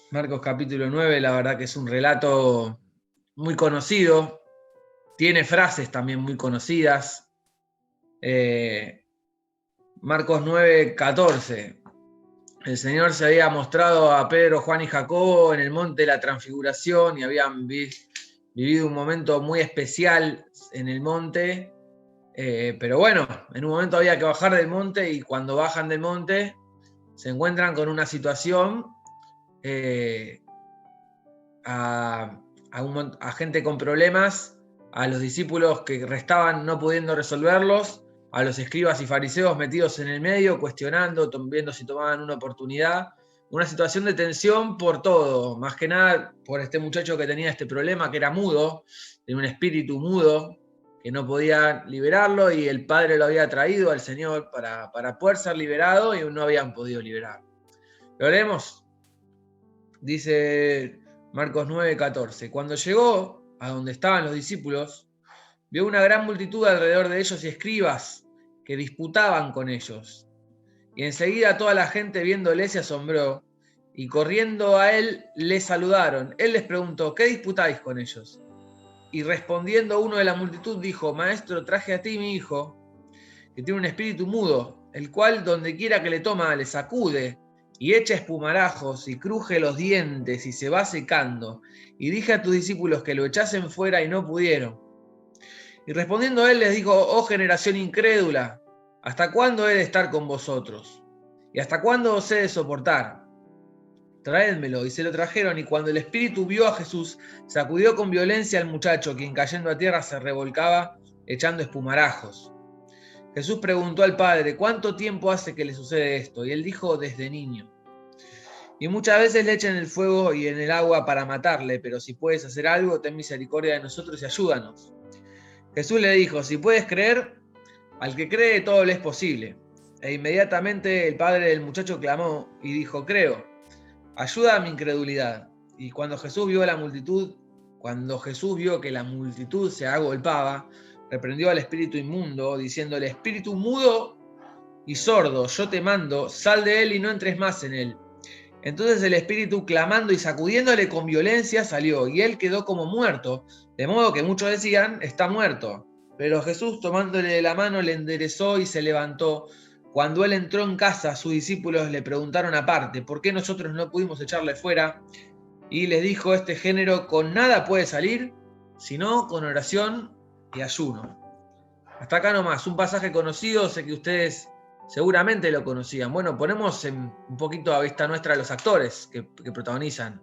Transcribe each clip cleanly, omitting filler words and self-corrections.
Marcos capítulo 9, la verdad que es un relato muy conocido, tiene frases también muy conocidas. Marcos 9, 14. El Señor se había mostrado a Pedro, Juan y Jacobo en el monte de la Transfiguración y habían vivido un momento muy especial en el monte. Pero bueno, en un momento había que bajar del monte y cuando bajan del monte se encuentran con una situación a gente con problemas, a los discípulos que restaban no pudiendo resolverlos, a los escribas y fariseos metidos en el medio, cuestionando, viendo si tomaban una oportunidad. Una situación de tensión por todo, más que nada por este muchacho que tenía este problema, que era mudo, tenía un espíritu mudo, que no podía liberarlo y el Padre lo había traído al Señor para poder ser liberado y no habían podido liberarlo. Lo leemos. Dice Marcos 9, 14. Cuando llegó a donde estaban los discípulos, vio una gran multitud alrededor de ellos y escribas que disputaban con ellos. Y enseguida toda la gente viéndole se asombró y corriendo a él le saludaron. Él les preguntó, ¿qué disputáis con ellos? Y respondiendo uno de la multitud dijo, Maestro, traje a ti mi hijo, que tiene un espíritu mudo, el cual donde quiera que le toma le sacude y echa espumarajos y cruje los dientes y se va secando. Y dije a tus discípulos que lo echasen fuera y no pudieron. Y respondiendo él les dijo, oh generación incrédula, ¿hasta cuándo he de estar con vosotros? ¿Y hasta cuándo os he de soportar? Traédmelo. Y se lo trajeron, y cuando el espíritu vio a Jesús, sacudió con violencia al muchacho, quien cayendo a tierra se revolcaba echando espumarajos. Jesús preguntó al padre, ¿cuánto tiempo hace que le sucede esto? Y él dijo, desde niño. Y muchas veces le echan el fuego y en el agua para matarle, pero si puedes hacer algo, ten misericordia de nosotros y ayúdanos. Jesús le dijo, si puedes creer, al que cree todo le es posible. E inmediatamente el padre del muchacho clamó y dijo, creo, ayuda a mi incredulidad. Y cuando Jesús vio que la multitud se agolpaba, reprendió al espíritu inmundo, diciéndole, espíritu mudo y sordo, yo te mando, sal de él y no entres más en él. Entonces el espíritu, clamando y sacudiéndole con violencia, salió, y él quedó como muerto, de modo que muchos decían, está muerto. Pero Jesús, tomándole de la mano, le enderezó y se levantó. Cuando él entró en casa, sus discípulos le preguntaron aparte, ¿por qué nosotros no pudimos echarle fuera? Y les dijo, este género con nada puede salir, sino con oración y ayuno. Hasta acá nomás, un pasaje conocido, sé que ustedes seguramente lo conocían. Bueno, ponemos un poquito a vista nuestra los actores que protagonizan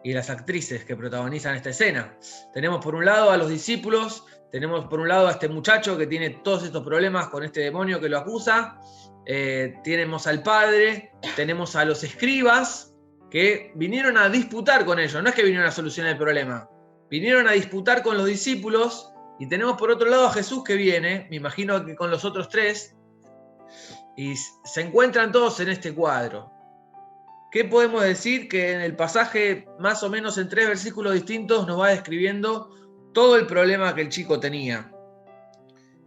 y las actrices que protagonizan esta escena. Tenemos por un lado a los discípulos, tenemos por un lado a este muchacho que tiene todos estos problemas con este demonio que lo acusa, tenemos al padre, tenemos a los escribas que vinieron a disputar con ellos, no es que vinieron a solucionar el problema, vinieron a disputar con los discípulos. Y tenemos por otro lado a Jesús que viene, me imagino que con los otros tres, y se encuentran todos en este cuadro. ¿Qué podemos decir? Que en el pasaje, más o menos en 3 versículos distintos, nos va describiendo todo el problema que el chico tenía.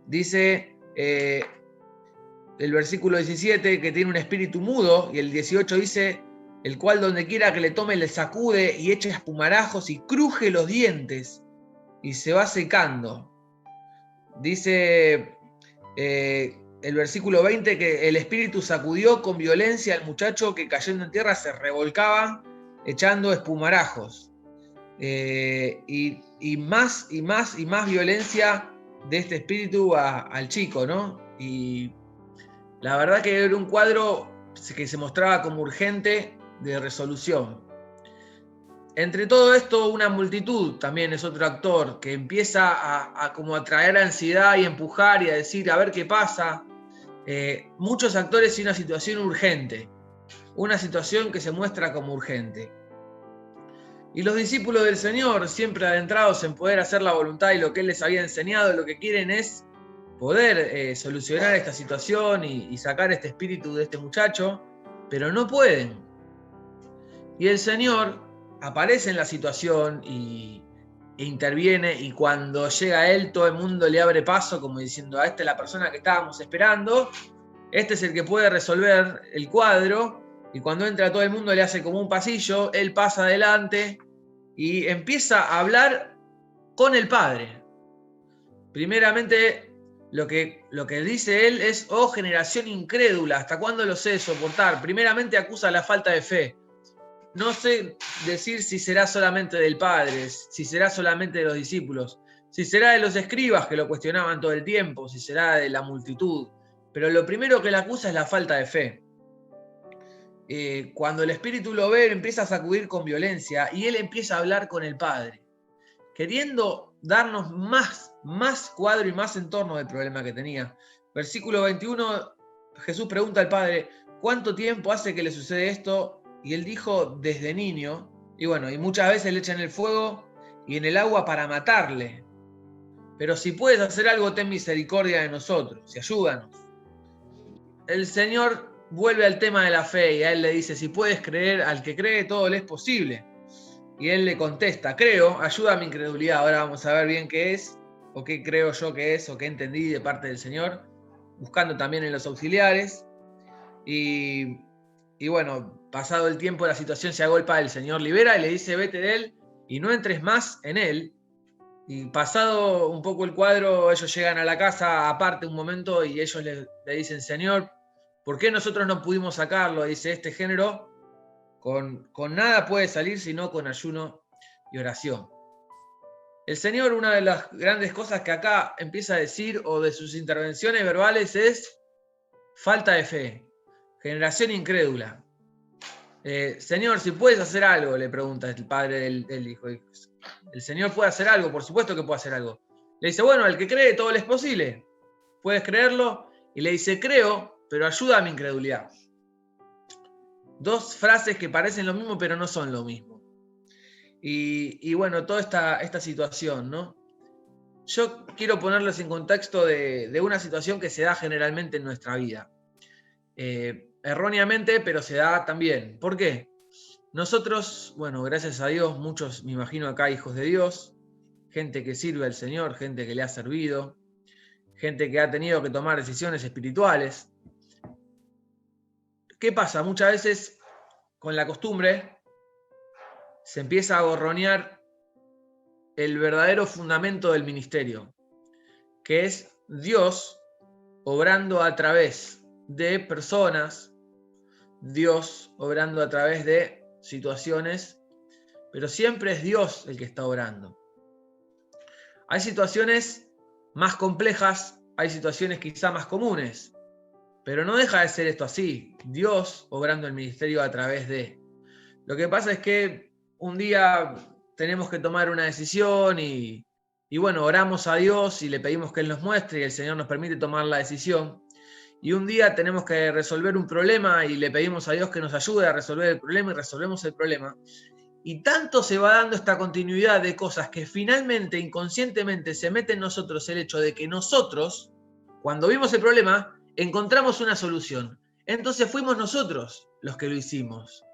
Dice el versículo 17 que tiene un espíritu mudo, y el 18 dice, el cual donde quiera que le tome le sacude y echa espumarajos y cruje los dientes y se va secando. Dice el versículo 20 que el espíritu sacudió con violencia al muchacho que cayendo en tierra se revolcaba echando espumarajos. Y más violencia de este espíritu al chico, ¿no? Y la verdad que era un cuadro que se mostraba como urgente de resolución. Entre todo esto, una multitud también es otro actor que empieza a como a traer ansiedad y empujar y a decir a ver qué pasa. Muchos actores y una situación urgente, una situación que se muestra como urgente. Y los discípulos del Señor, siempre adentrados en poder hacer la voluntad y lo que Él les había enseñado, lo que quieren es poder solucionar esta situación y sacar este espíritu de este muchacho, pero no pueden. Y el Señor aparece en la situación e interviene, y cuando llega a él todo el mundo le abre paso como diciendo, esta es la persona que estábamos esperando, este es el que puede resolver el cuadro, Y cuando entra todo el mundo le hace como un pasillo, él pasa adelante y empieza a hablar con el Padre. Primeramente, lo que dice él es: oh generación incrédula, ¿hasta cuándo los he de soportar? Primeramente acusa la falta de fe. No sé decir si será solamente del Padre, si será solamente de los discípulos, si será de los escribas que lo cuestionaban todo el tiempo, si será de la multitud. Pero lo primero que le acusa es la falta de fe. Cuando el Espíritu lo ve, empieza a sacudir con violencia y él empieza a hablar con el Padre, queriendo darnos más cuadro y más entorno del problema que tenía. Versículo 21, Jesús pregunta al Padre: ¿cuánto tiempo hace que le sucede esto? Y él dijo: desde niño. Y bueno, y muchas veces le echan el fuego y en el agua para matarle. Pero si puedes hacer algo, ten misericordia de nosotros y ayúdanos. El Señor vuelve al tema de la fe y a él le dice: si puedes creer, al que cree todo le es posible. Y él le contesta: creo, ayuda a mi incredulidad. Ahora vamos a ver bien qué es, o qué creo yo que es, o qué entendí de parte del Señor, buscando también en los auxiliares. Y bueno, pasado el tiempo, la situación se agolpa, el Señor libera y le dice: vete de él y no entres más en él. Y pasado un poco el cuadro, ellos llegan a la casa aparte un momento y ellos le dicen: Señor, ¿por qué nosotros no pudimos sacarlo? Dice: este género con nada puede salir sino con ayuno y oración. El Señor, una de las grandes cosas que acá empieza a decir, o de sus intervenciones verbales, es falta de fe, generación incrédula. Señor, si puedes hacer algo, le pregunta el padre del hijo. El Señor puede hacer algo, por supuesto que puede hacer algo. Le dice: bueno, al que cree todo le es posible. ¿Puedes creerlo? Y le dice: creo, pero ayuda a mi incredulidad. Dos frases que parecen lo mismo, pero no son lo mismo. Y bueno, toda esta situación, ¿no? Yo quiero ponerles en contexto de una situación que se da generalmente en nuestra vida. Erróneamente, pero se da también. ¿Por qué? Nosotros, bueno, gracias a Dios, muchos, me imagino acá, hijos de Dios, gente que sirve al Señor, gente que le ha servido, gente que ha tenido que tomar decisiones espirituales. ¿Qué pasa? Muchas veces, con la costumbre, se empieza a gorronear el verdadero fundamento del ministerio, que es Dios obrando a través de personas, Dios obrando a través de situaciones, pero siempre es Dios el que está obrando. Hay situaciones más complejas, hay situaciones quizá más comunes, pero no deja de ser esto así, Dios obrando el ministerio a través de. Lo que pasa es que un día tenemos que tomar una decisión y bueno, oramos a Dios y le pedimos que Él nos muestre y el Señor nos permite tomar la decisión. Y un día tenemos que resolver un problema y le pedimos a Dios que nos ayude a resolver el problema y resolvemos el problema. Y tanto se va dando esta continuidad de cosas que finalmente, inconscientemente, se mete en nosotros el hecho de que nosotros, cuando vimos el problema, encontramos una solución. Entonces fuimos nosotros los que lo hicimos.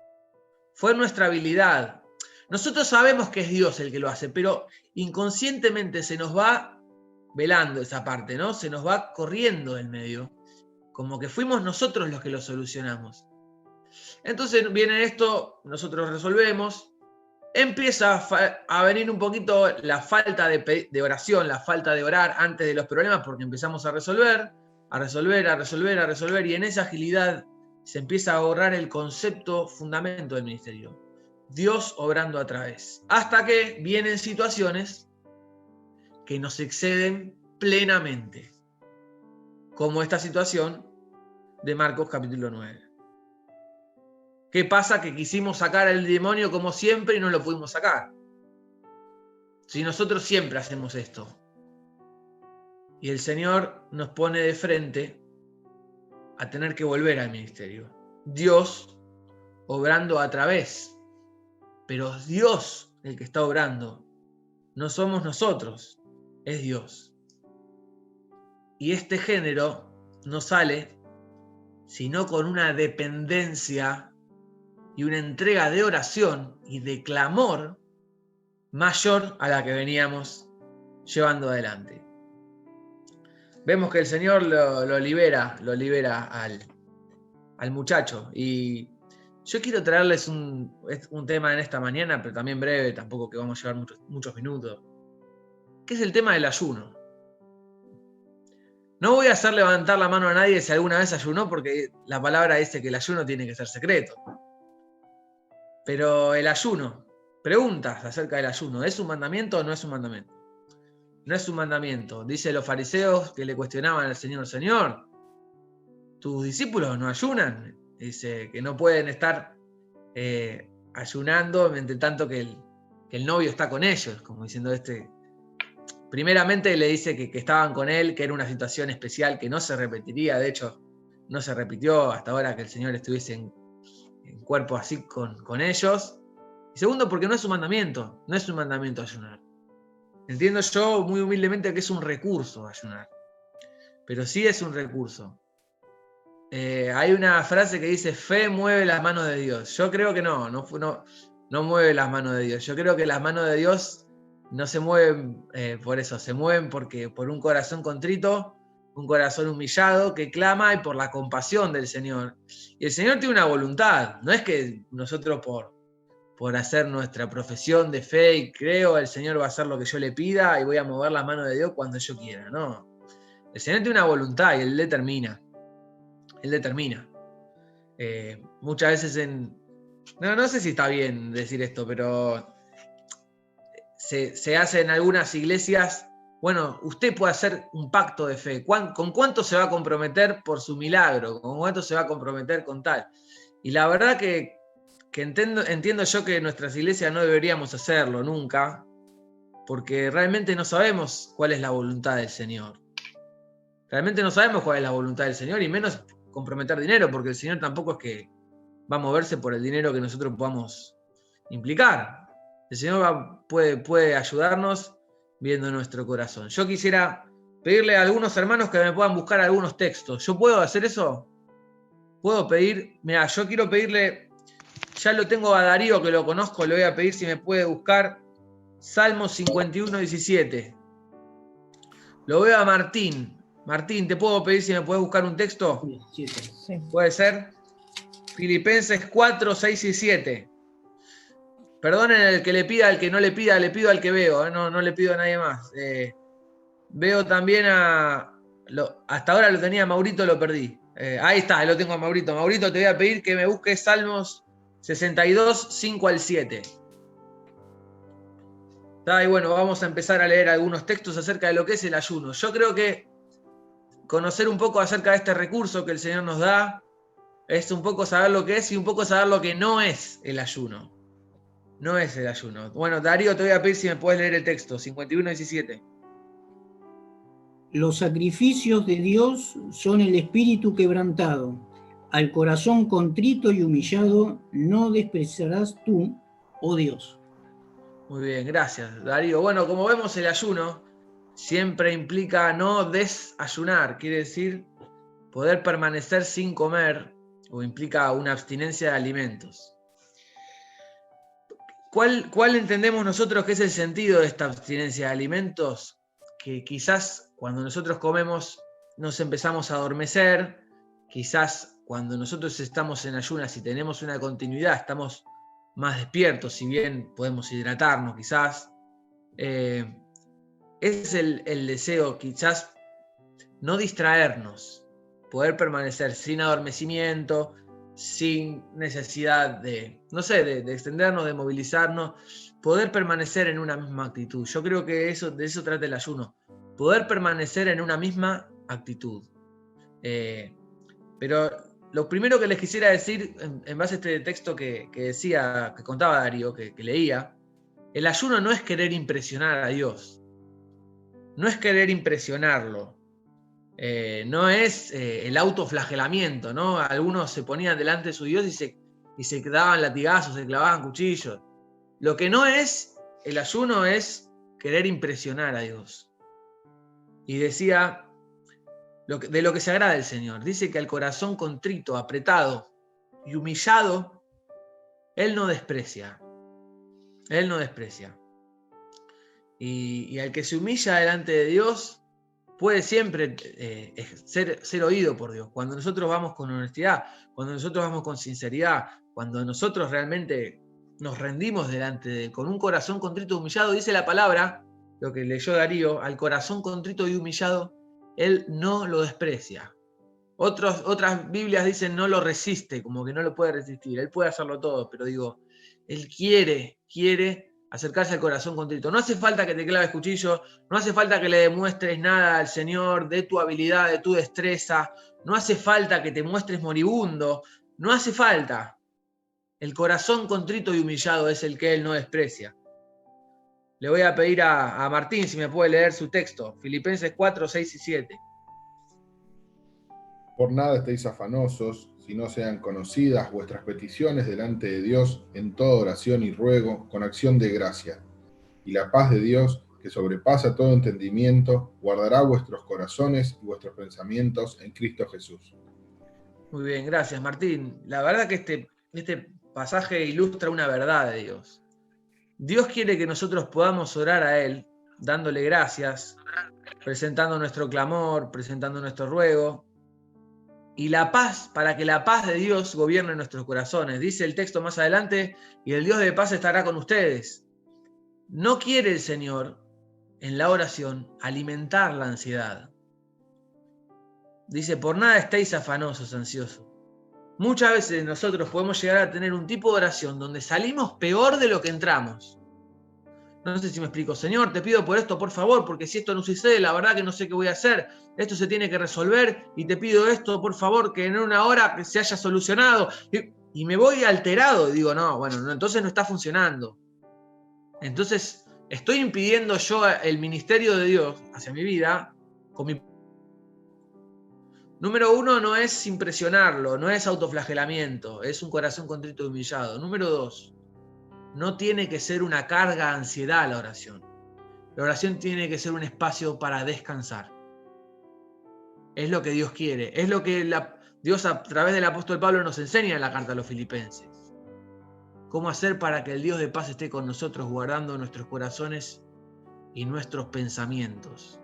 Fue nuestra habilidad. Nosotros sabemos que es Dios el que lo hace, pero inconscientemente se nos va velando esa parte, ¿no? Se nos va corriendo del medio, como que fuimos nosotros los que lo solucionamos. Entonces viene esto, nosotros resolvemos, empieza a venir un poquito la falta de oración, la falta de orar antes de los problemas, porque empezamos a resolver, y en esa agilidad se empieza a borrar el concepto, fundamento del ministerio. Dios obrando a través. Hasta que vienen situaciones que nos exceden plenamente. Como esta situación de Marcos capítulo 9. ¿Qué pasa? Que quisimos sacar al demonio como siempre y no lo pudimos sacar. Si nosotros siempre hacemos esto. Y el Señor nos pone de frente a tener que volver al ministerio. Dios obrando a través. Pero es Dios el que está obrando. No somos nosotros, es Dios. Y este género no sale sino con una dependencia y una entrega de oración y de clamor mayor a la que veníamos llevando adelante. Vemos que el Señor lo libera al muchacho y Yo quiero traerles un tema en esta mañana, pero también breve, tampoco que vamos a llevar muchos minutos, que es el tema del ayuno. No voy a hacer levantar la mano a nadie si alguna vez ayunó, porque la palabra dice que el ayuno tiene que ser secreto. Pero el ayuno, preguntas acerca del ayuno, ¿es un mandamiento o no es un mandamiento? No es un mandamiento. Dicen los fariseos que le cuestionaban al Señor, Señor, ¿tus discípulos no ayunan? Dice que no pueden estar ayunando entre tanto que el novio está con ellos, como diciendo primeramente le dice que estaban con él, que era una situación especial que no se repetiría, de hecho no se repitió hasta ahora que el Señor estuviese en cuerpo así con ellos. Y segundo, porque no es un mandamiento ayunar. Entiendo yo muy humildemente que es un recurso ayunar, pero sí es un recurso. Hay una frase que dice, fe mueve las manos de Dios. Yo creo que no mueve las manos de Dios. Yo creo que las manos de Dios no se mueven por eso, se mueven por un corazón contrito, un corazón humillado que clama y por la compasión del Señor. Y el Señor tiene una voluntad, no es que nosotros por hacer nuestra profesión de fe y creo, el Señor va a hacer lo que yo le pida y voy a mover las manos de Dios cuando yo quiera, no. El Señor tiene una voluntad y Él determina. Él determina. Muchas veces no sé si está bien decir esto, pero se hace en algunas iglesias, bueno, usted puede hacer un pacto de fe. ¿Con cuánto se va a comprometer por su milagro? ¿Con cuánto se va a comprometer con tal? Y la verdad que entiendo yo que en nuestras iglesias no deberíamos hacerlo nunca, porque realmente no sabemos cuál es la voluntad del Señor. Realmente no sabemos cuál es la voluntad del Señor, y menos comprometer dinero, porque el Señor tampoco es que va a moverse por el dinero que nosotros podamos implicar. El Señor puede ayudarnos viendo nuestro corazón. Yo quisiera pedirle a algunos hermanos que me puedan buscar algunos textos. ¿Yo puedo hacer eso? Puedo pedir, mira, yo quiero pedirle, ya lo tengo a Darío que lo conozco, le voy a pedir si me puede buscar Salmos 51, 17. Lo veo a Martín. Martín, ¿te puedo pedir si me puedes buscar un texto? Sí. ¿Puede ser? Filipenses 4, 6 y 7. Perdonen el que le pida, al que no le pida, le pido al que veo, no le pido a nadie más. Veo también hasta ahora lo tenía a Maurito, lo perdí. Ahí está, lo tengo a Maurito. Maurito, te voy a pedir que me busques Salmos 62, 5 al 7. Y bueno, vamos a empezar a leer algunos textos acerca de lo que es el ayuno. Yo creo que conocer un poco acerca de este recurso que el Señor nos da es un poco saber lo que es y un poco saber lo que no es el ayuno. No es el ayuno. Bueno, Darío, te voy a pedir si me puedes leer el texto, 51:17. Los sacrificios de Dios son el espíritu quebrantado. Al corazón contrito y humillado no despreciarás tú, oh Dios. Muy bien, gracias, Darío. Bueno, como vemos, el ayuno siempre implica no desayunar, quiere decir poder permanecer sin comer, o implica una abstinencia de alimentos. ¿Cuál entendemos nosotros que es el sentido de esta abstinencia de alimentos? Que quizás cuando nosotros comemos nos empezamos a adormecer, quizás cuando nosotros estamos en ayunas y tenemos una continuidad estamos más despiertos, si bien podemos hidratarnos quizás. Es el deseo, quizás no distraernos, poder permanecer sin adormecimiento, sin necesidad de extendernos, de movilizarnos, poder permanecer en una misma actitud. Yo creo que de eso trata el ayuno, poder permanecer en una misma actitud. Pero lo primero que les quisiera decir, en base a este texto que contaba Darío, que leía, el ayuno no es querer impresionar a Dios, no es querer impresionarlo. No es el autoflagelamiento, ¿no? Algunos se ponían delante de su Dios y se daban latigazos, se clavaban cuchillos. Lo que no es el ayuno es querer impresionar a Dios. Y decía de lo que se agrada el Señor. Dice que al corazón contrito, apretado y humillado, Él no desprecia. Él no desprecia. Y al que se humilla delante de Dios, puede siempre ser oído por Dios. Cuando nosotros vamos con honestidad, cuando nosotros vamos con sinceridad, cuando nosotros realmente nos rendimos delante de Él, con un corazón contrito y humillado, dice la palabra, lo que leyó Darío, al corazón contrito y humillado, Él no lo desprecia. Otras Biblias dicen no lo resiste, como que no lo puede resistir. Él puede hacerlo todo, pero digo, Él quiere acercarse al corazón contrito. No hace falta que te claves cuchillo, no hace falta que le demuestres nada al Señor de tu habilidad, de tu destreza, no hace falta que te muestres moribundo, no hace falta. El corazón contrito y humillado es el que Él no desprecia. Le voy a pedir a Martín si me puede leer su texto, Filipenses 4, 6 y 7. Por nada estéis afanosos, si no sean conocidas vuestras peticiones delante de Dios en toda oración y ruego, con acción de gracia. Y la paz de Dios, que sobrepasa todo entendimiento, guardará vuestros corazones y vuestros pensamientos en Cristo Jesús. Muy bien, gracias Martín. La verdad que este pasaje ilustra una verdad de Dios. Dios quiere que nosotros podamos orar a Él, dándole gracias, presentando nuestro clamor, presentando nuestro ruego, y la paz, para que la paz de Dios gobierne nuestros corazones. Dice el texto más adelante, y el Dios de paz estará con ustedes. No quiere el Señor, en la oración, alimentar la ansiedad. Dice, por nada estéis afanosos, ansiosos. Muchas veces nosotros podemos llegar a tener un tipo de oración donde salimos peor de lo que entramos. No sé si me explico. Señor, te pido por esto, por favor, porque si esto no sucede, la verdad que no sé qué voy a hacer. Esto se tiene que resolver y te pido esto, por favor, que en una hora se haya solucionado. Y me voy alterado y digo, no, bueno, entonces no está funcionando. Entonces estoy impidiendo yo el ministerio de Dios hacia mi vida con mi... Número 1, no es impresionarlo, no es autoflagelamiento, es un corazón contrito y humillado. Número 2, no tiene que ser una carga, ansiedad la oración. La oración tiene que ser un espacio para descansar. Es lo que Dios quiere, es lo que Dios a través del apóstol Pablo nos enseña en la carta a los Filipenses. Cómo hacer para que el Dios de paz esté con nosotros, guardando nuestros corazones y nuestros pensamientos.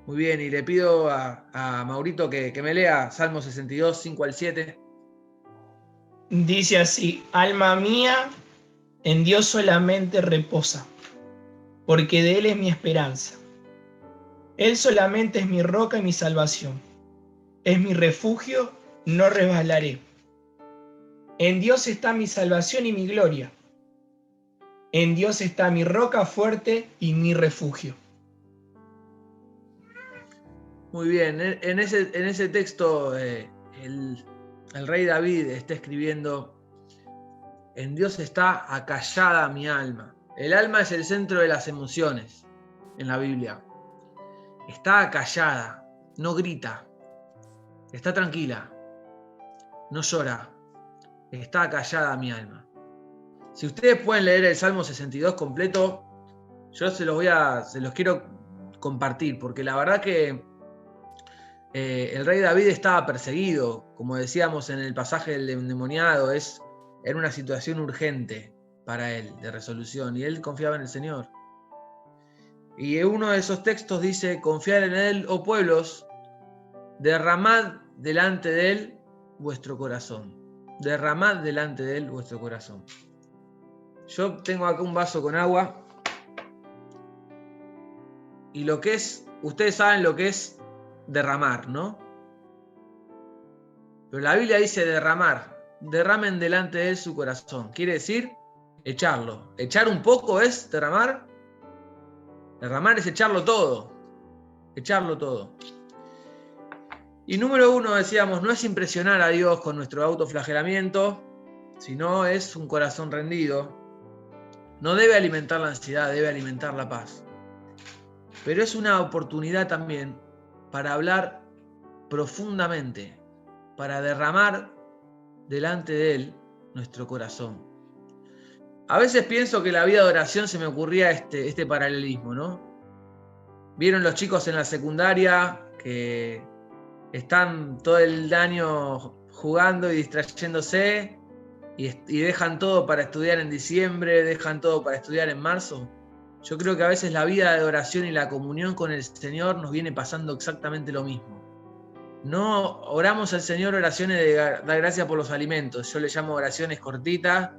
Muy bien, y le pido a Maurito que me lea Salmo 62, 5 al 7. Dice así: alma mía, en Dios solamente reposa, porque de Él es mi esperanza. Él solamente es mi roca y mi salvación. Es mi refugio, no resbalaré. En Dios está mi salvación y mi gloria. En Dios está mi roca fuerte y mi refugio. Muy bien, en ese texto el rey David está escribiendo: en Dios está acallada mi alma. El alma es el centro de las emociones en la Biblia. Está acallada, no grita, está tranquila, no llora, está acallada mi alma. Si ustedes pueden leer el Salmo 62 completo, yo se los quiero compartir, porque la verdad que el rey David estaba perseguido, como decíamos en el pasaje del endemoniado, era una situación urgente para él, de resolución, y él confiaba en el Señor. Y uno de esos textos dice: confiar en Él, oh pueblos, derramad delante de Él vuestro corazón. Derramad delante de Él vuestro corazón. Yo tengo acá un vaso con agua, y ustedes saben lo que es derramar, ¿no? Pero la Biblia dice derramar. Derramen delante de Él su corazón. Quiere decir echarlo. Echar un poco es derramar. Derramar es echarlo todo. Echarlo todo. Y número 1, decíamos, no es impresionar a Dios con nuestro autoflagelamiento, sino es un corazón rendido. No debe alimentar la ansiedad, debe alimentar la paz. Pero es una oportunidad también para hablar profundamente, para derramar delante de Él nuestro corazón. A veces pienso que la vida de oración se me ocurría este paralelismo, ¿no? ¿Vieron los chicos en la secundaria que están todo el año jugando y distrayéndose y dejan todo para estudiar en diciembre, dejan todo para estudiar en marzo? Yo creo que a veces la vida de oración y la comunión con el Señor nos viene pasando exactamente lo mismo. No oramos al Señor oraciones de dar gracias por los alimentos. Yo le llamo oraciones cortitas.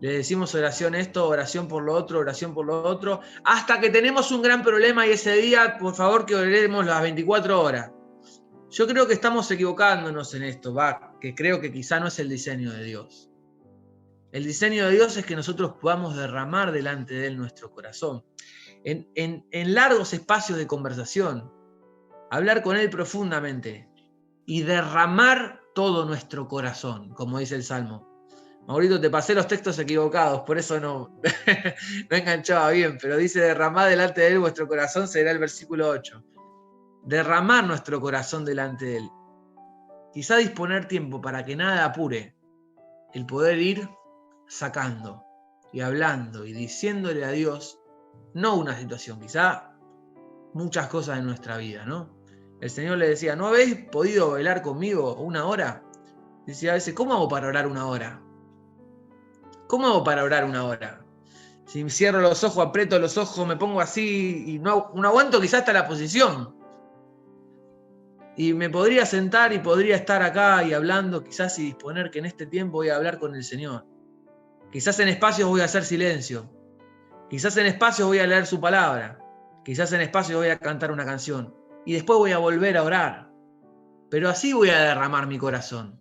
Le decimos oración esto, oración por lo otro, hasta que tenemos un gran problema y ese día, por favor, que oremos las 24 horas. Yo creo que estamos equivocándonos en esto, que creo que quizá no es el diseño de Dios. El diseño de Dios es que nosotros podamos derramar delante de Él nuestro corazón. En largos espacios de conversación, hablar con Él profundamente y derramar todo nuestro corazón, como dice el Salmo. Maurito, te pasé los textos equivocados, por eso no enganchaba bien, pero dice derramar delante de Él vuestro corazón, será el versículo 8. Derramar nuestro corazón delante de Él. Quizá disponer tiempo para que nada apure, el poder ir sacando y hablando y diciéndole a Dios, no una situación, quizá muchas cosas en nuestra vida, ¿no? El Señor le decía, ¿no habéis podido velar conmigo una hora? Decía a veces, ¿cómo hago para orar una hora? ¿Cómo hago para orar una hora? Si cierro los ojos, aprieto los ojos, me pongo así y no aguanto quizás hasta la posición. Y me podría sentar y podría estar acá y hablando, quizás y disponer que en este tiempo voy a hablar con el Señor. Quizás en espacios voy a hacer silencio. Quizás en espacios voy a leer su palabra. Quizás en espacios voy a cantar una canción. Y después voy a volver a orar. Pero así voy a derramar mi corazón.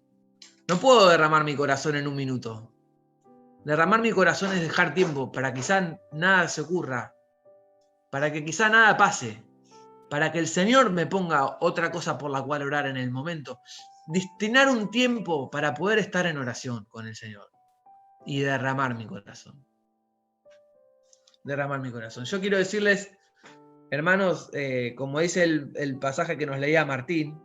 No puedo derramar mi corazón en un minuto. Derramar mi corazón es dejar tiempo para que quizá nada se ocurra, para que quizá nada pase, para que el Señor me ponga otra cosa por la cual orar en el momento. Destinar un tiempo para poder estar en oración con el Señor y derramar mi corazón. Derramar mi corazón. Yo quiero decirles, hermanos, como dice el pasaje que nos leía Martín,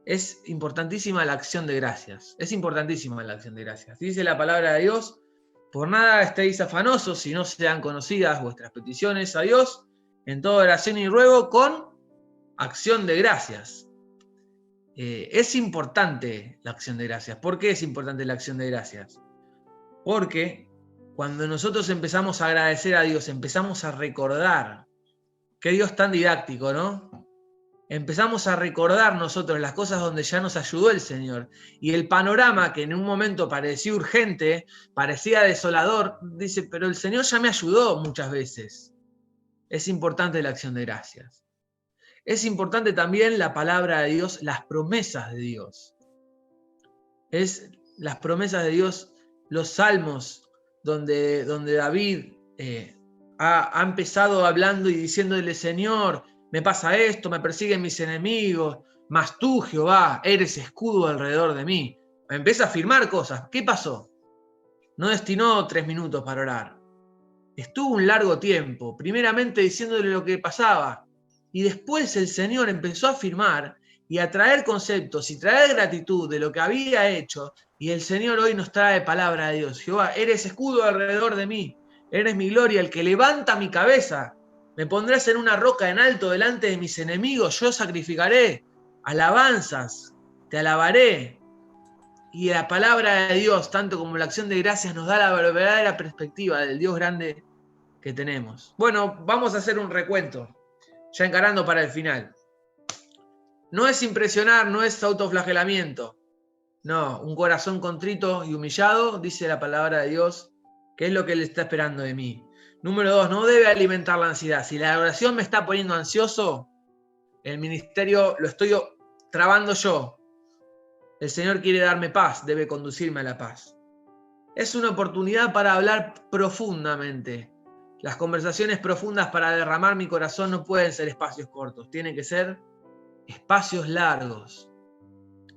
es importantísima la acción de gracias. Es importantísima la acción de gracias. Dice la palabra de Dios, por nada estéis afanosos si no sean conocidas vuestras peticiones a Dios, en toda oración y ruego con acción de gracias. Es importante la acción de gracias. ¿Por qué es importante la acción de gracias? Porque cuando nosotros empezamos a agradecer a Dios, empezamos a recordar, qué Dios tan didáctico, ¿no? Empezamos a recordar nosotros las cosas donde ya nos ayudó el Señor. Y el panorama que en un momento parecía urgente, parecía desolador, dice, pero el Señor ya me ayudó muchas veces. Es importante la acción de gracias. Es importante también la palabra de Dios, las promesas de Dios. Es las promesas de Dios, los salmos, donde David ha empezado hablando y diciéndole, Señor, me pasa esto, me persiguen mis enemigos, mas tú, Jehová, eres escudo alrededor de mí. Empieza a afirmar cosas. ¿Qué pasó? No destinó 3 minutos para orar. Estuvo un largo tiempo, primeramente diciéndole lo que pasaba, y después el Señor empezó a afirmar y a traer conceptos y traer gratitud de lo que había hecho, y el Señor hoy nos trae palabra de Dios. Jehová, eres escudo alrededor de mí, eres mi gloria, el que levanta mi cabeza. Me pondrás en una roca en alto delante de mis enemigos, yo sacrificaré alabanzas, te alabaré. Y la palabra de Dios, tanto como la acción de gracias, nos da la verdadera perspectiva del Dios grande que tenemos. Bueno, vamos a hacer un recuento, ya encarando para el final. No es impresionar, no es autoflagelamiento. No, un corazón contrito y humillado, dice la palabra de Dios, que es lo que Él está esperando de mí. Número 2, no debe alimentar la ansiedad. Si la oración me está poniendo ansioso, el ministerio lo estoy trabando yo. El Señor quiere darme paz, debe conducirme a la paz. Es una oportunidad para hablar profundamente. Las conversaciones profundas para derramar mi corazón no pueden ser espacios cortos, tienen que ser espacios largos.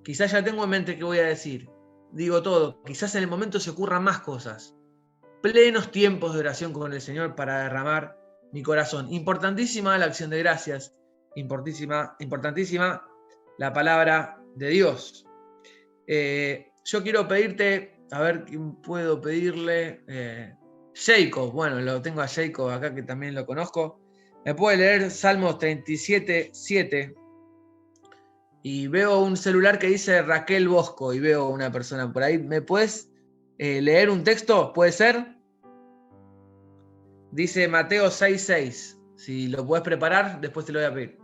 Quizás ya tengo en mente qué voy a decir. Digo todo, quizás en el momento se ocurran más cosas. Plenos tiempos de oración con el Señor para derramar mi corazón. Importantísima la acción de gracias. Importantísima la palabra de Dios. Yo quiero pedirte, a ver quién puedo pedirle. Jacob, bueno, lo tengo a Jacob acá que también lo conozco. Me puede leer Salmos 37:7. Y veo un celular que dice Raquel Bosco y veo una persona por ahí. ¿Me puedes leer un texto? ¿Puede ser? Dice Mateo 6:6. Si lo puedes preparar, después te lo voy a pedir.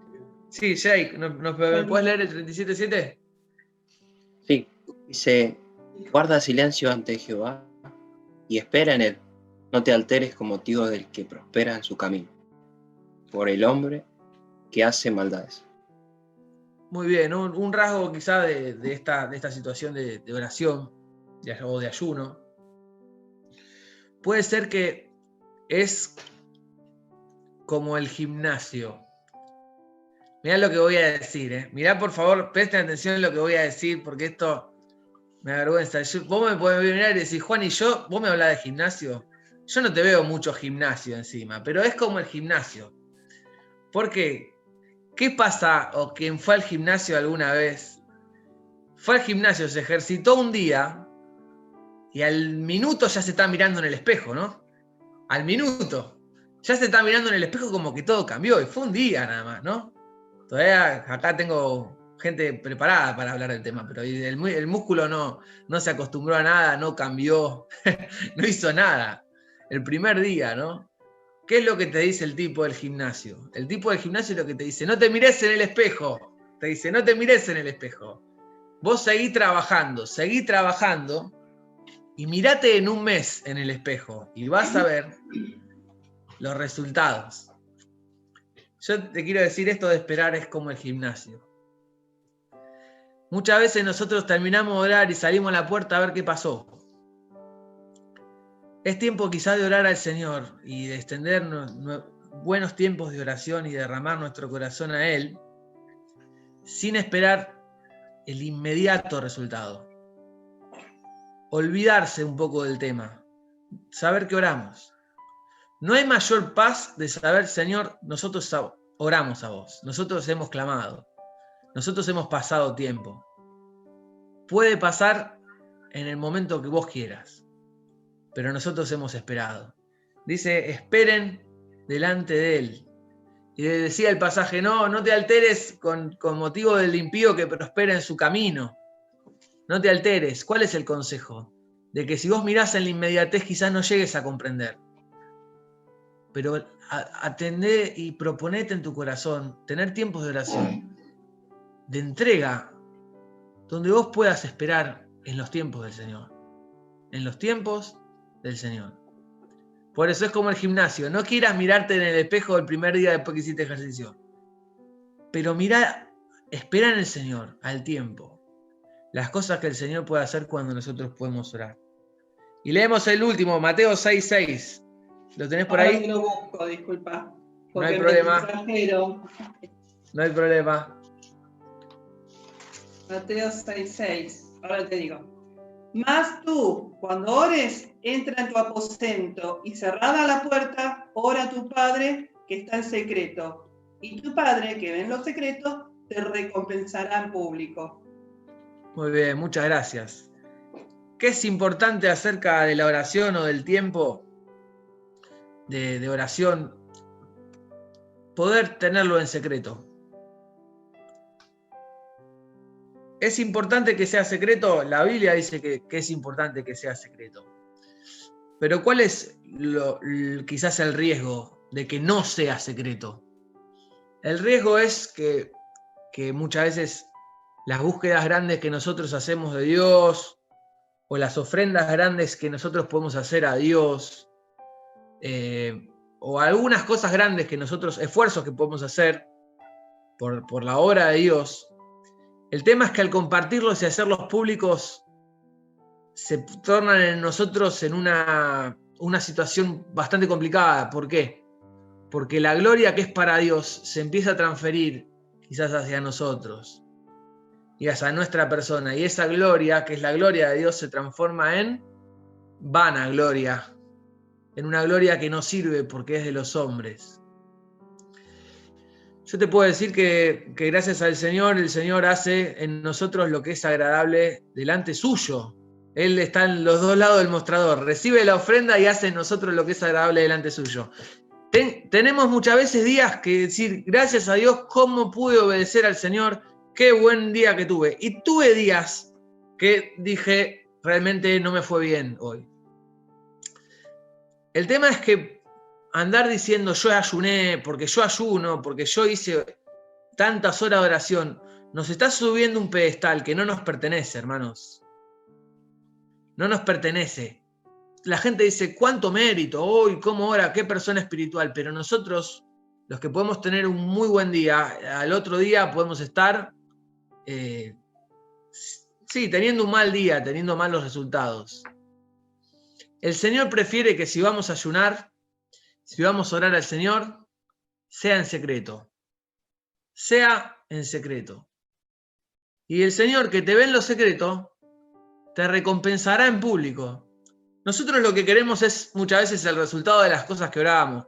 Sí, Jake, ¿me puedes leer el 37.7? Sí, dice, guarda silencio ante Jehová y espera en él. No te alteres con motivo del que prospera en su camino, por el hombre que hace maldades. Muy bien, un rasgo quizá de esta situación de oración o de ayuno puede ser que es como el gimnasio. Mirá lo que voy a decir, Mirá, por favor, presten atención en lo que voy a decir, porque esto me avergüenza. Vos me podés mirar y decir, Juan, y vos me hablás de gimnasio. Yo no te veo mucho gimnasio encima, pero es como el gimnasio. Porque, ¿qué pasa? O quien fue al gimnasio alguna vez, fue al gimnasio, se ejercitó un día y al minuto ya se está mirando en el espejo, ¿no? Al minuto. Ya se está mirando en el espejo como que todo cambió y fue un día nada más, ¿no? Todavía acá tengo gente preparada para hablar del tema, pero el músculo no se acostumbró a nada, no cambió, no hizo nada. El primer día, ¿no? ¿Qué es lo que te dice el tipo del gimnasio? El tipo del gimnasio es lo que te dice, no te mires en el espejo. Te dice, no te mires en el espejo. Vos seguí trabajando y mirate en un mes en el espejo y vas a ver los resultados. Yo te quiero decir, esto de esperar es como el gimnasio. Muchas veces nosotros terminamos de orar y salimos a la puerta a ver qué pasó. Es tiempo quizás de orar al Señor y de extender buenos tiempos de oración y derramar nuestro corazón a Él sin esperar el inmediato resultado. Olvidarse un poco del tema. Saber que oramos. No hay mayor paz de saber, Señor, nosotros oramos a vos. Nosotros hemos clamado. Nosotros hemos pasado tiempo. Puede pasar en el momento que vos quieras, pero nosotros hemos esperado. Dice, esperen delante de Él. Y le decía el pasaje, no te alteres con motivo del impío que prospera en su camino. No te alteres. ¿Cuál es el consejo? De que si vos mirás en la inmediatez quizás no llegues a comprender. Pero atendé y proponete en tu corazón tener tiempos de oración, de entrega, donde vos puedas esperar en los tiempos del Señor. En los tiempos del Señor. Por eso es como el gimnasio. No quieras mirarte en el espejo el primer día después que hiciste ejercicio. Pero espera en el Señor, al tiempo. Las cosas que el Señor puede hacer cuando nosotros podemos orar. Y leemos el último, Mateo 6:6. ¿Lo tenés por ahí? Ahora lo busco, disculpa. No hay problema. No hay problema. Mateo 6:6. Ahora te digo. Mas tú, cuando ores, entra en tu aposento y cerrada la puerta, ora a tu Padre que está en secreto. Y tu Padre que ve en lo secreto te recompensará en público. Muy bien, muchas gracias. ¿Qué es importante acerca de la oración o del tiempo de oración? Poder tenerlo en secreto. ¿Es importante que sea secreto? La Biblia dice que es importante que sea secreto. Pero ¿cuál es quizás el riesgo de que no sea secreto? El riesgo es que muchas veces las búsquedas grandes que nosotros hacemos de Dios o las ofrendas grandes que nosotros podemos hacer a Dios o algunas cosas grandes que nosotros, esfuerzos que podemos hacer por la obra de Dios, el tema es que al compartirlos y hacerlos públicos se tornan en nosotros en una situación bastante complicada. ¿Por qué? Porque la gloria que es para Dios se empieza a transferir quizás hacia nosotros y hacia nuestra persona. Y esa gloria, que es la gloria de Dios, se transforma en vana gloria, en una gloria que no sirve porque es de los hombres. Yo te puedo decir que gracias al Señor, el Señor hace en nosotros lo que es agradable delante suyo. Él está en los dos lados del mostrador, recibe la ofrenda y hace en nosotros lo que es agradable delante suyo. Tenemos muchas veces días que decir, gracias a Dios, ¿cómo pude obedecer al Señor? Qué buen día que tuve. Y tuve días que dije, realmente no me fue bien hoy. El tema es que andar diciendo yo ayuné, porque yo ayuno, porque yo hice, tantas horas de oración, nos está subiendo un pedestal que no nos pertenece, hermanos. No nos pertenece. La gente dice, ¿cuánto mérito? Hoy, ¿cómo ora? ¿Qué persona espiritual? Pero nosotros, los que podemos tener un muy buen día, al otro día podemos estar, teniendo un mal día, teniendo malos resultados. El Señor prefiere que si vamos a ayunar, si vamos a orar al Señor, sea en secreto. Sea en secreto. Y el Señor que te ve en lo secreto, te recompensará en público. Nosotros lo que queremos es muchas veces el resultado de las cosas que oramos.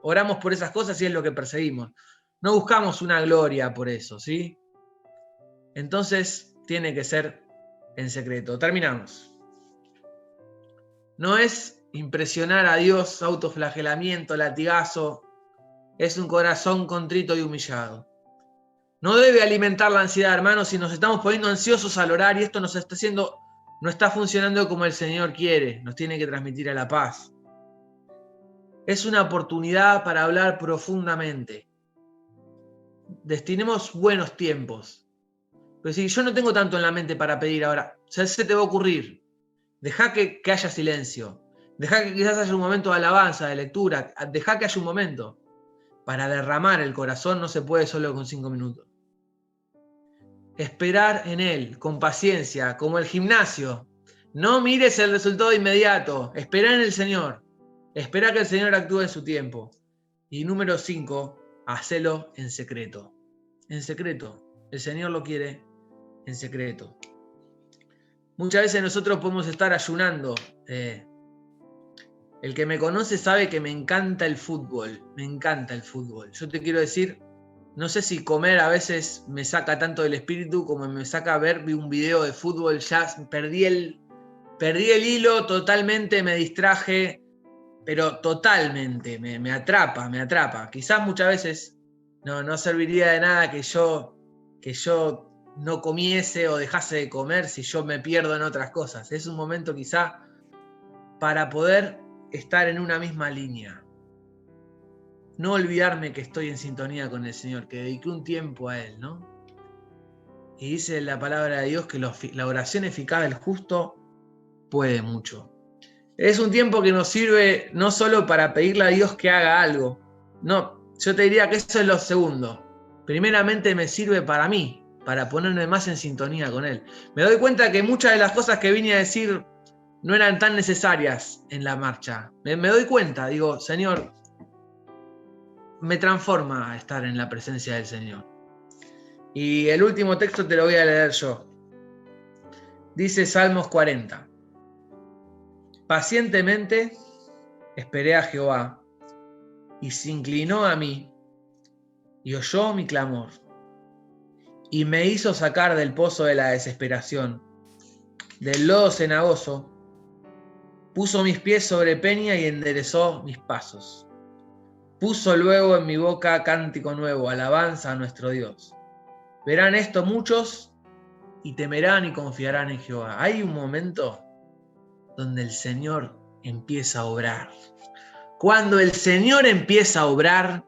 Oramos por esas cosas y es lo que perseguimos. No buscamos una gloria por eso, ¿sí? Entonces tiene que ser en secreto. Terminamos. No es impresionar a Dios, autoflagelamiento, latigazo. Es un corazón contrito y humillado. No debe alimentar la ansiedad, hermanos, si nos estamos poniendo ansiosos al orar y esto no está funcionando como el Señor quiere, nos tiene que transmitir a la paz. Es una oportunidad para hablar profundamente. Destinemos buenos tiempos. Pero si yo no tengo tanto en la mente para pedir ahora, se te va a ocurrir. Deja que haya silencio. Deja que quizás haya un momento de alabanza, de lectura. Deja que haya un momento. Para derramar el corazón no se puede solo con 5 minutos. Esperar en Él, con paciencia, como el gimnasio. No mires el resultado inmediato. Espera en el Señor. Espera que el Señor actúe en su tiempo. Y número 5, hacelo en secreto. En secreto. El Señor lo quiere en secreto. Muchas veces nosotros podemos estar ayunando. El que me conoce sabe que me encanta el fútbol. Me encanta el fútbol. Yo te quiero decir, no sé si comer a veces me saca tanto del espíritu como me saca ver un video de fútbol. Ya perdí el hilo totalmente, me distraje, pero totalmente, me atrapa. Quizás muchas veces no serviría de nada que yo no comiese o dejase de comer si yo me pierdo en otras cosas. Es un momento quizá para poder estar en una misma línea. No olvidarme que estoy en sintonía con el Señor, que dediqué un tiempo a Él, ¿no? Y dice la palabra de Dios que la oración eficaz del justo puede mucho. Es un tiempo que nos sirve no solo para pedirle a Dios que haga algo. No, yo te diría que eso es lo segundo. Primeramente me sirve para mí, para ponerme más en sintonía con Él. Me doy cuenta que muchas de las cosas que vine a decir no eran tan necesarias en la marcha. Me doy cuenta, digo, Señor, me transforma a estar en la presencia del Señor. Y el último texto te lo voy a leer yo. Dice Salmos 40. Pacientemente esperé a Jehová, y se inclinó a mí, y oyó mi clamor, y me hizo sacar del pozo de la desesperación, del lodo cenagoso, puso mis pies sobre peña y enderezó mis pasos. Puso luego en mi boca cántico nuevo, alabanza a nuestro Dios. Verán esto muchos y temerán y confiarán en Jehová. Hay un momento donde el Señor empieza a obrar. Cuando el Señor empieza a obrar,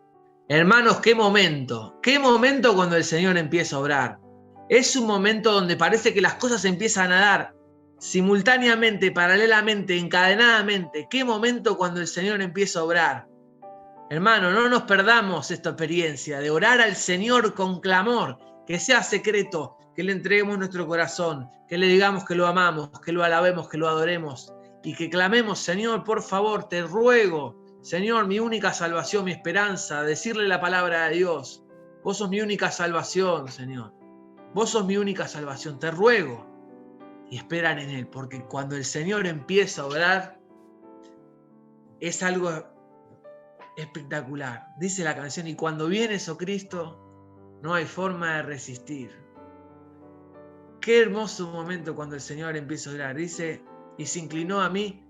hermanos, qué momento cuando el Señor empieza a obrar. Es un momento donde parece que las cosas empiezan a dar simultáneamente, paralelamente, encadenadamente. Qué momento cuando el Señor empieza a obrar. Hermano, no nos perdamos esta experiencia de orar al Señor con clamor, que sea secreto, que le entreguemos nuestro corazón, que le digamos que lo amamos, que lo alabemos, que lo adoremos y que clamemos, Señor, por favor, te ruego, Señor, mi única salvación, mi esperanza, decirle la palabra de Dios. Vos sos mi única salvación, Señor. Vos sos mi única salvación, te ruego. Y esperan en Él, porque cuando el Señor empieza a orar, es algo espectacular. Dice la canción, y cuando vienes, oh Cristo, no hay forma de resistir. Qué hermoso momento cuando el Señor empieza a orar. Dice, y se inclinó a mí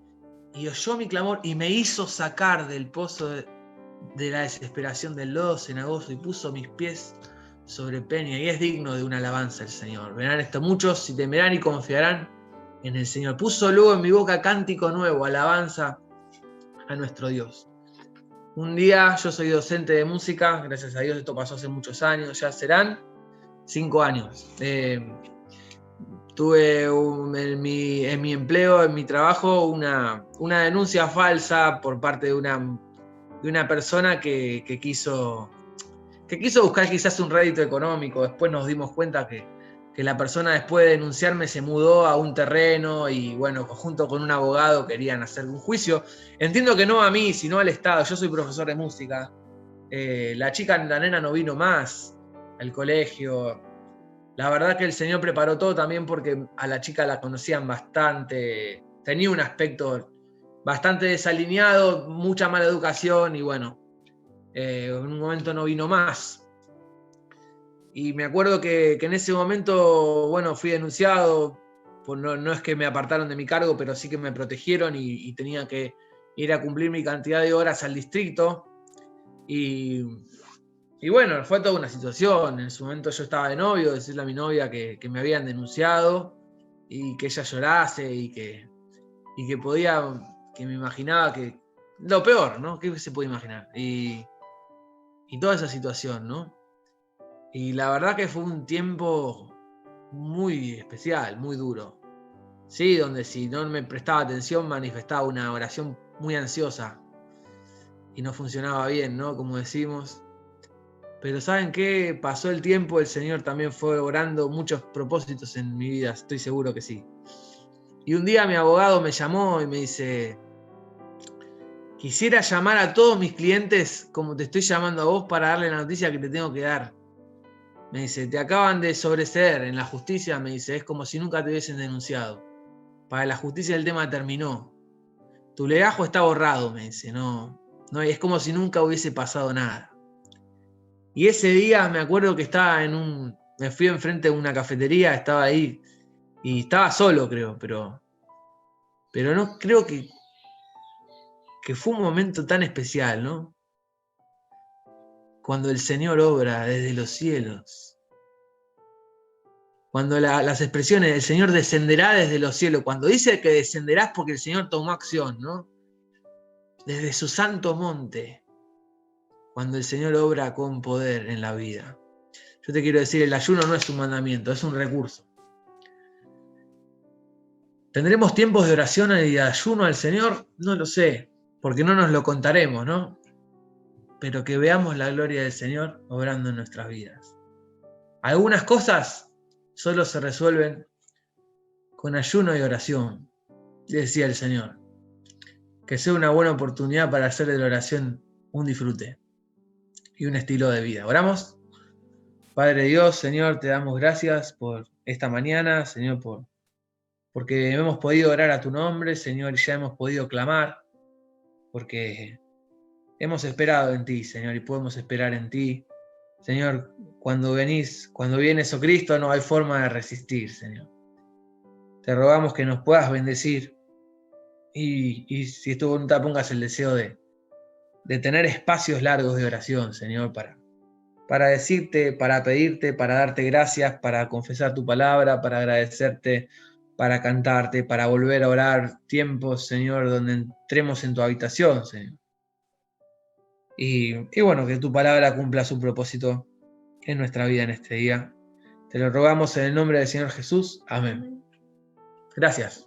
y oyó mi clamor y me hizo sacar del pozo de la desesperación del lodo cenagoso y puso mis pies sobre peña. Y es digno de una alabanza el Señor. Verán esto muchos y temerán y confiarán en el Señor. Puso luego en mi boca cántico nuevo, alabanza a nuestro Dios. un día yo soy docente de música, gracias a Dios esto pasó hace muchos años, ya serán 5 años. Tuve en mi empleo, en mi trabajo, una denuncia falsa por parte de una persona que quiso buscar quizás un rédito económico. Después nos dimos cuenta que la persona, después de denunciarme, se mudó a un terreno y bueno, junto con un abogado querían hacer un juicio. Entiendo que no a mí, sino al Estado. Yo soy profesor de música. La nena no vino más al colegio. La verdad que el Señor preparó todo también porque a la chica la conocían bastante. Tenía un aspecto bastante desalineado, mucha mala educación y bueno, en un momento no vino más. Y me acuerdo que en ese momento, bueno, fui denunciado, pues no es que me apartaron de mi cargo, pero sí que me protegieron y tenía que ir a cumplir mi cantidad de horas al distrito. Y bueno, fue toda una situación. En su momento yo estaba de novio, decirle a mi novia que me habían denunciado y que ella llorase y que podía, que me imaginaba que lo peor, ¿no? ¿Qué se puede imaginar? Y toda esa situación, ¿no? Y la verdad que fue un tiempo muy especial, muy duro. Sí, donde si no me prestaba atención manifestaba una oración muy ansiosa y no funcionaba bien, ¿no? Como decimos. Pero ¿saben qué? Pasó el tiempo, el Señor también fue logrando muchos propósitos en mi vida, estoy seguro que sí. Y un día mi abogado me llamó y me dice: quisiera llamar a todos mis clientes como te estoy llamando a vos para darle la noticia que te tengo que dar. Me dice, te acaban de sobreseer en la justicia, me dice, es como si nunca te hubiesen denunciado. Para la justicia el tema terminó. Tu legajo está borrado, me dice, no, es como si nunca hubiese pasado nada. Y ese día me acuerdo que estaba me fui enfrente de una cafetería, estaba ahí, y estaba solo, creo, pero no creo que fue un momento tan especial, ¿no? Cuando el Señor obra desde los cielos. Cuando las expresiones, el Señor descenderá desde los cielos. Cuando dice que descenderás porque el Señor tomó acción, ¿no? Desde su santo monte. Cuando el Señor obra con poder en la vida. Yo te quiero decir, el ayuno no es un mandamiento, es un recurso. ¿Tendremos tiempos de oración y de ayuno al Señor? No lo sé, porque no nos lo contaremos, ¿no? Pero que veamos la gloria del Señor obrando en nuestras vidas. Algunas cosas solo se resuelven con ayuno y oración, decía el Señor. Que sea una buena oportunidad para hacer de la oración un disfrute y un estilo de vida. ¿Oramos? Padre Dios, Señor, te damos gracias por esta mañana, Señor, porque hemos podido orar a tu nombre, Señor, y ya hemos podido clamar, porque hemos esperado en ti, Señor, y podemos esperar en ti. Señor, cuando vienes, oh Cristo, no hay forma de resistir, Señor. Te rogamos que nos puedas bendecir y si es tu voluntad pongas el deseo de tener espacios largos de oración, Señor, para decirte, para pedirte, para darte gracias, para confesar tu palabra, para agradecerte, para cantarte, para volver a orar, tiempos, Señor, donde entremos en tu habitación, Señor. Y bueno, que tu palabra cumpla su propósito en nuestra vida en este día. Te lo rogamos en el nombre del Señor Jesús. Amén. Gracias.